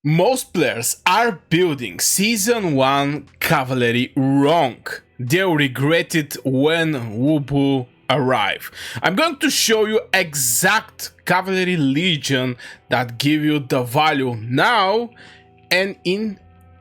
Most players are building Season 1 Cavalry wrong. They'll regret it when Wubu arrive. I'm going to show you exact Cavalry Legion that give you the value now and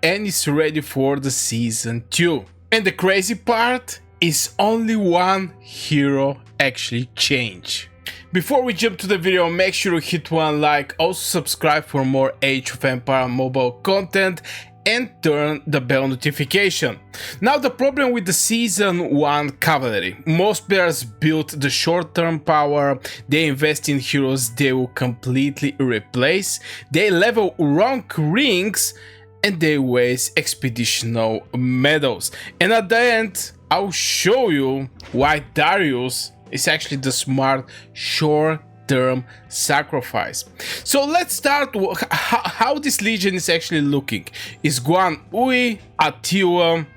is ready for the Season 2. And the crazy part is only one hero actually change. Before we jump to the video, make sure to hit one like, also subscribe for more Age of Empire mobile content and turn the bell notification. Now the problem with the Season 1 Cavalry. Most players build the short-term power, they invest in heroes they will completely replace, they level wrong rings, and they waste expeditional medals. And at the end, I'll show you why Darius is actually the smart short-term sacrifice. So let's start how this legion is actually looking. Is Guan Ui, Attila,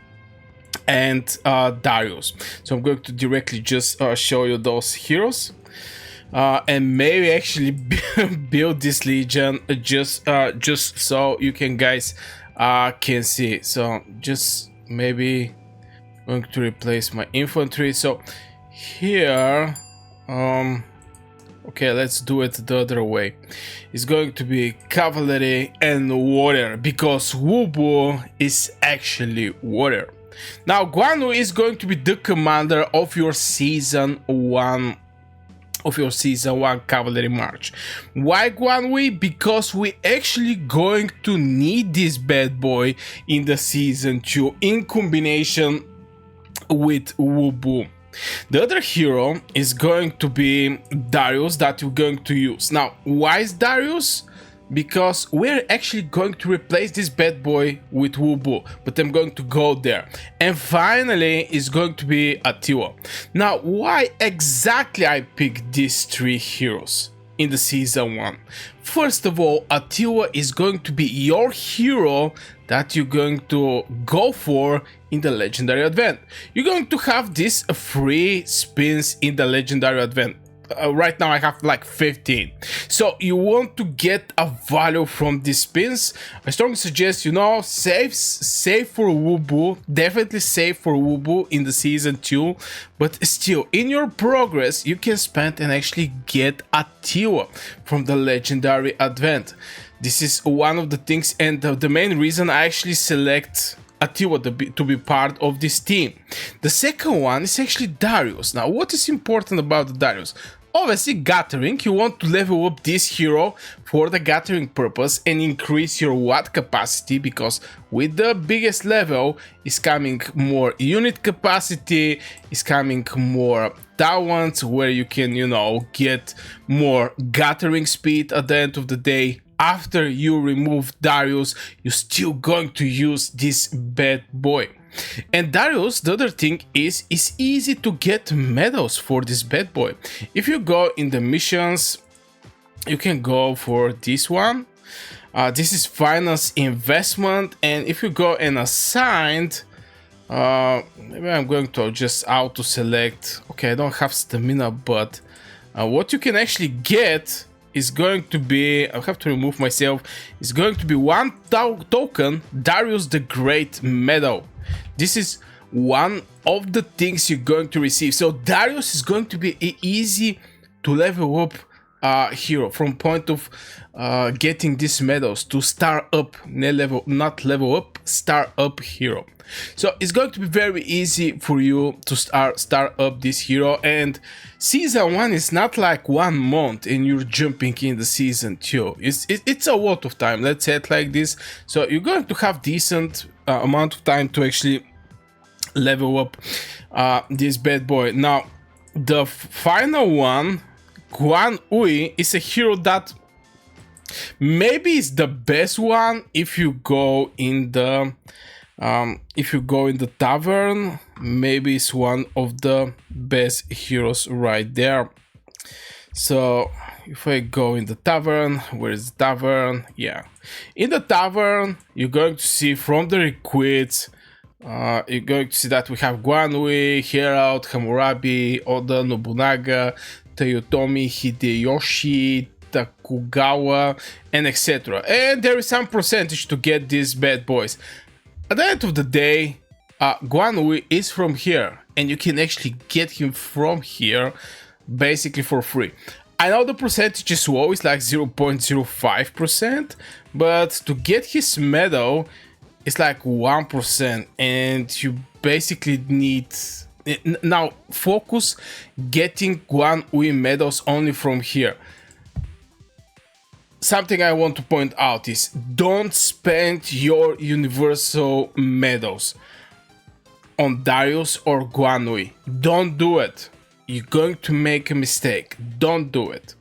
and Darius. So I'm going to directly just show you those heroes. And maybe actually build this legion just so you can guys can see. So just maybe going to replace my infantry. So here, okay, let's do it the other way. It's going to be cavalry and warrior because Wubu is actually warrior. Now Guanu is going to be the commander of your season 1 cavalry march. Why Guanwei? Because we actually going to need this bad boy in the season 2 in combination with Wubu. The other hero is going to be Darius that we're going to use. Now why is Darius? Because we're actually going to replace this bad boy with Wubu, but I'm going to go there. And finally is going to be Attila. Now why exactly I picked these three heroes in the season 1? First of all, Attila is going to be your hero that you're going to go for in the legendary event. You're going to have these free spins in the legendary event. Right now I have like 15, so you want to get a value from these spins. I strongly suggest, you know, save for Wubu, definitely save for Wubu in the season 2, but still in your progress you can spend and actually get Attila from the legendary event. This is one of the things and the main reason I actually select Attila to be part of this team. The second one is actually Darius. Now what is important about the Darius? Obviously gathering, you want to level up this hero for the gathering purpose and increase your watt capacity, because with the biggest level is coming more unit capacity, is coming more talents where you can, you know, get more gathering speed at the end of the day. After you remove Darius, you're still going to use this bad boy. And Darius, the other thing is, it's easy to get medals for this bad boy. If you go in the missions, you can go for this one. This is finance investment, and if you go and assigned, maybe I'm going to just auto select. Okay, I don't have stamina, but what you can actually get is going to be, I have to remove myself, is going to be one token Darius the Great medal. This is one of the things you're going to receive. So Darius is going to be an easy to level up hero from point of getting these medals to start up, not level up, start up hero. So it's going to be very easy for you to start up this hero. And season 1 is not like 1 month and you're jumping in the season 2. It's a lot of time, let's say it like this. So you're going to have decent amount of time to actually level up this bad boy. Now the final one, Guan Ui, is a hero that maybe is the best one if you go in the tavern. Maybe it's one of the best heroes right there. So if I go in the tavern, where is the tavern? Yeah, in the tavern you're going to see from the recruits, you're going to see that we have Guanui, Herald, Hammurabi, Oda Nobunaga, Toyotomi Hideyoshi, Narita, Kugawa, and etc. And there is some percentage to get these bad boys. At the end of the day, Guan Yu is from here, and you can actually get him from here basically for free. I know the percentage is low, it's like 0.05%, but to get his medal, it's like 1%, and you basically need... Now, focus getting Guan Yu medals only from here. Something I want to point out is don't spend your universal medals on Darius or Guan Yu. Don't do it. You're going to make a mistake. Don't do it.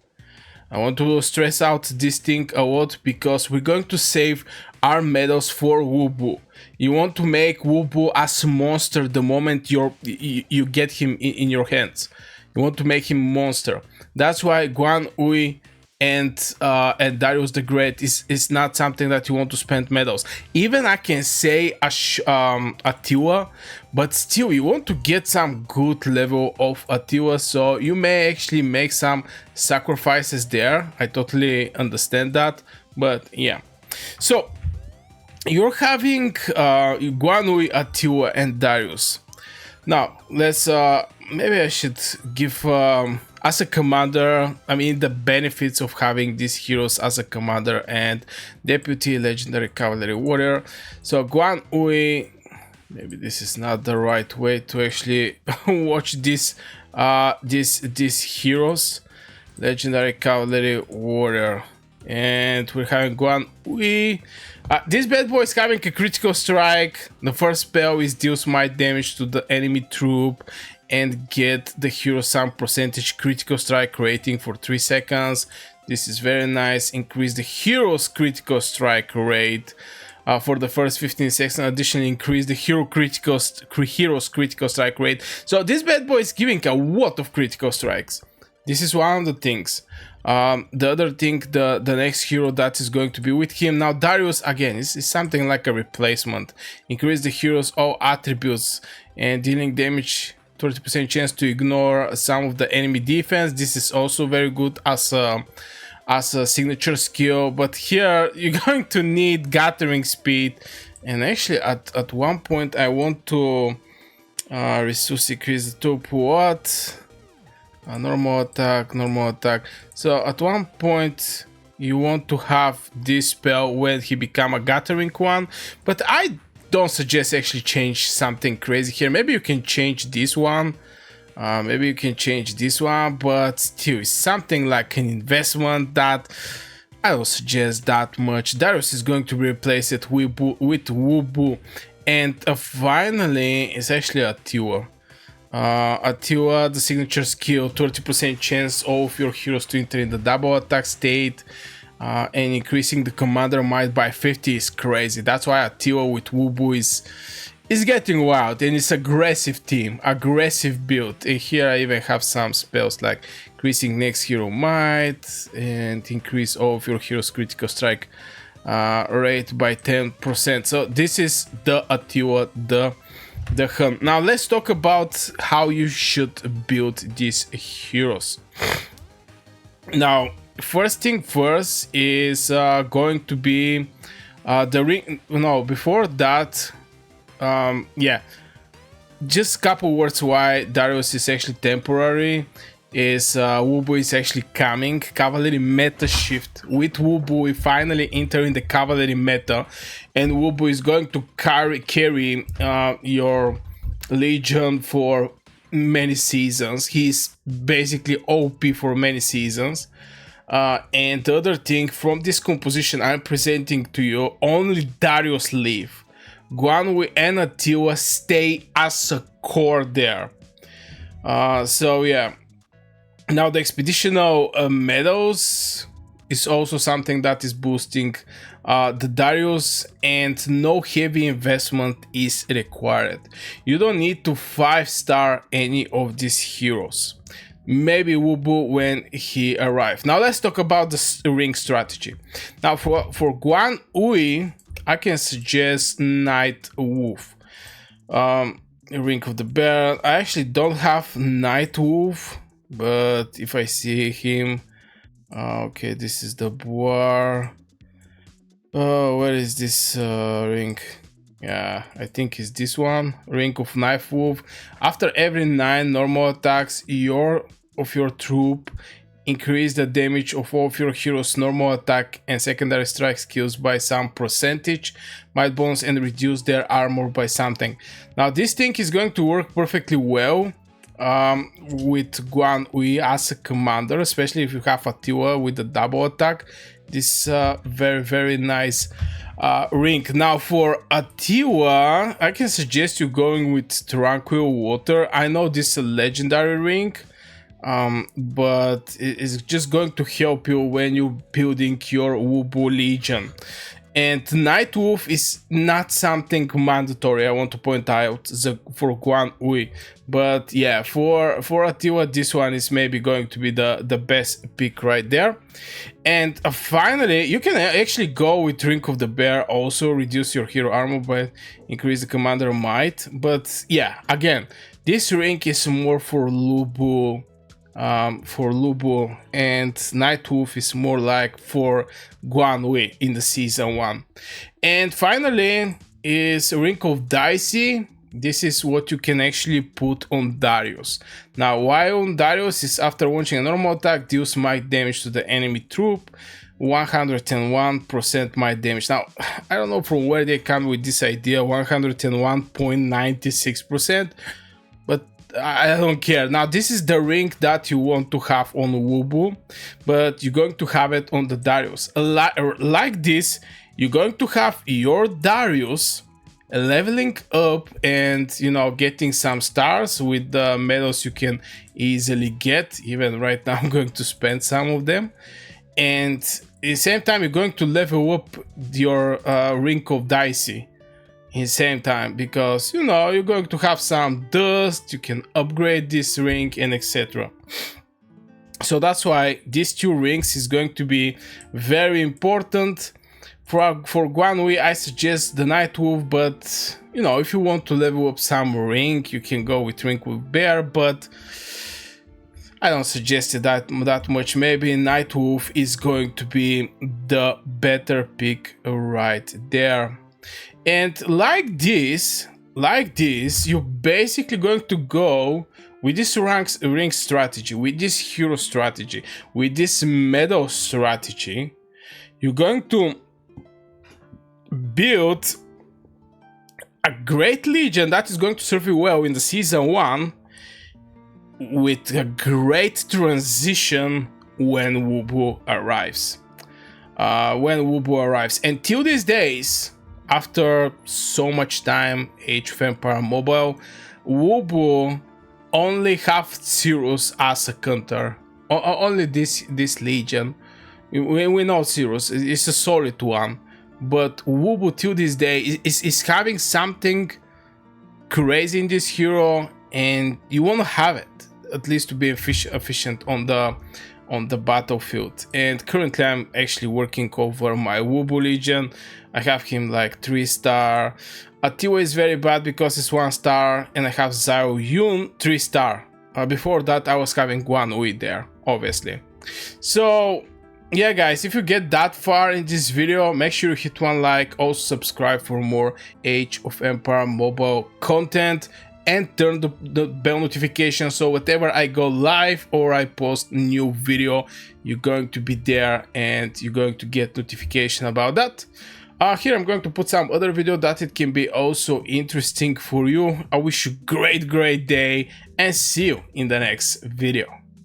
I want to stress out this thing a lot because we're going to save our medals for Wu Bu. You want to make Wu Bu as a monster the moment you get him in your hands. You want to make him monster. That's why Guan Yu and Darius the Great is not something that you want to spend medals. Even I can say a Tiwa, but still you want to get some good level of Tiwa, so you may actually make some sacrifices there. I totally understand that, but yeah. So you're having Guan Yu, Tiwa, and Darius. Now let's maybe I should give as a commander, I mean the benefits of having these heroes as a commander and deputy legendary cavalry warrior. So Guan Yu, maybe this is not the right way to actually watch these heroes. Legendary cavalry warrior, and we're having Guan Yu. This bad boy is having a critical strike. The first spell is deal smite damage to the enemy troop and get the hero some percentage critical strike rating for 3 seconds. This is very nice. Increase the hero's critical strike rate for the first 15 seconds. Additionally, increase the hero's critical strike rate. So this bad boy is giving a lot of critical strikes. This is one of the things. The other thing, the next hero that is going to be with him now, Darius, again, is something like a replacement. Increase the hero's all attributes and dealing damage 30% chance to ignore some of the enemy defense. This is also very good as a signature skill, but here you're going to need gathering speed. And actually at one point I want to resource increase the top what normal attack. So at one point you want to have this spell when he become a gathering one, but I don't suggest actually change something crazy here. Maybe you can change this one, but still it's something like an investment that I don't suggest that much. Darius is going to replace it with Wu Bu, and finally it's actually a Tiwa. Tiwa, the signature skill, 30% chance of your heroes to enter in the double attack state. And increasing the commander might by 50 is crazy. That's why Tiwa with Wu Bu is getting wild, and it's aggressive team, aggressive build. And here I even have some spells like increasing next hero might and increase all of your heroes critical strike rate by 10%. So this is the Tiwa, the Hun. Now let's talk about how you should build these heroes. Now first thing first is going to be the ring. No, before that, yeah, just a couple words why Darius is actually temporary. Is Wu Bu is actually coming. Cavalry meta shift with Wu Bu. We finally entering the cavalry meta, and Wu Bu is going to carry your legion for many seasons. He's basically OP for many seasons. And the other thing, from this composition I'm presenting to you, only Darius leave. Guan Yu and Tiwa stay as a core there. So yeah. Now the expeditional medals is also something that is boosting the Darius, and no heavy investment is required. You don't need to 5-star any of these heroes. Maybe Wu Bu when he arrives. Now let's talk about the ring strategy. Now for Guan Yu, I can suggest Night Wolf. Ring of the Bear. I actually don't have Night Wolf, but if I see him, Okay, this is the war. Oh, where is this ring? Yeah, I think it's this one. Ring of Knife Wolf. After every 9 normal attacks, your troop increase the damage of all of your heroes' normal attack and secondary strike skills by some percentage, might bonus, and reduce their armor by something. Now, this thing is going to work perfectly well with Guan Ui as a commander, especially if you have Attila with the double attack. This very nice ring. Now for Attila, I can suggest you going with Tranquil Water. I know this is a legendary ring, but it's just going to help you when you're building your Wubu Legion. And Night Wolf is not something mandatory, I want to point out, for Guan Ui. But yeah, for Attila, this one is maybe going to be the best pick right there. And finally, you can actually go with Ring of the Bear, also reduce your hero armor but increase the commander might. But yeah, again, this ring is more for Lubu. And Night Wolf is more like for Guan Ui in the season 1. And finally is Ring of Dicey. This is what you can actually put on Darius. Now, why on Darius is after launching a normal attack, deals might damage to the enemy troop, 101% might damage. Now, I don't know from where they come with this idea, 101.96%, but I don't care. Now, this is the ring that you want to have on Wubu, but you're going to have it on the Darius. Like this, you're going to have your Darius leveling up and, you know, getting some stars with the medals you can easily get. Even right now, I'm going to spend some of them. And at the same time, you're going to level up your Ring of Dicey in the same time, because, you know, you're going to have some dust, you can upgrade this ring and etc. So that's why these two rings is going to be very important. For Guan Ui, I suggest the Night Wolf, but, you know, if you want to level up some ring, you can go with Ring with Bear, but I don't suggest it that much. Maybe Night Wolf is going to be the better pick right there. And like this, you're basically going to go with this ring strategy, with this hero strategy, with this medal strategy. You're going to build a great legion that is going to serve you well in the season 1, with a great transition when Wubu arrives. And till these days, after so much time, Age of Empire Mobile, Wubu only have Cirrus as a counter. Only this legion. We know Cirrus, it's a solid one. But Wubu till this day is having something crazy in this hero, and you want to have it, at least to be efficient on the battlefield. And currently I'm actually working over my Wubu Legion. I have him like 3-star. Attila is very bad because it's 1-star, and I have Zhao Yun 3-star. Before that I was having Guan Ui there, obviously. So yeah guys, if you get that far in this video, make sure you hit one like, also subscribe for more Age of Empire Mobile content, and turn the bell notification, so whenever I go live or I post new video, you're going to be there and you're going to get notification about that. Here I'm going to put some other video that it can be also interesting for you. I wish you great day and see you in the next video.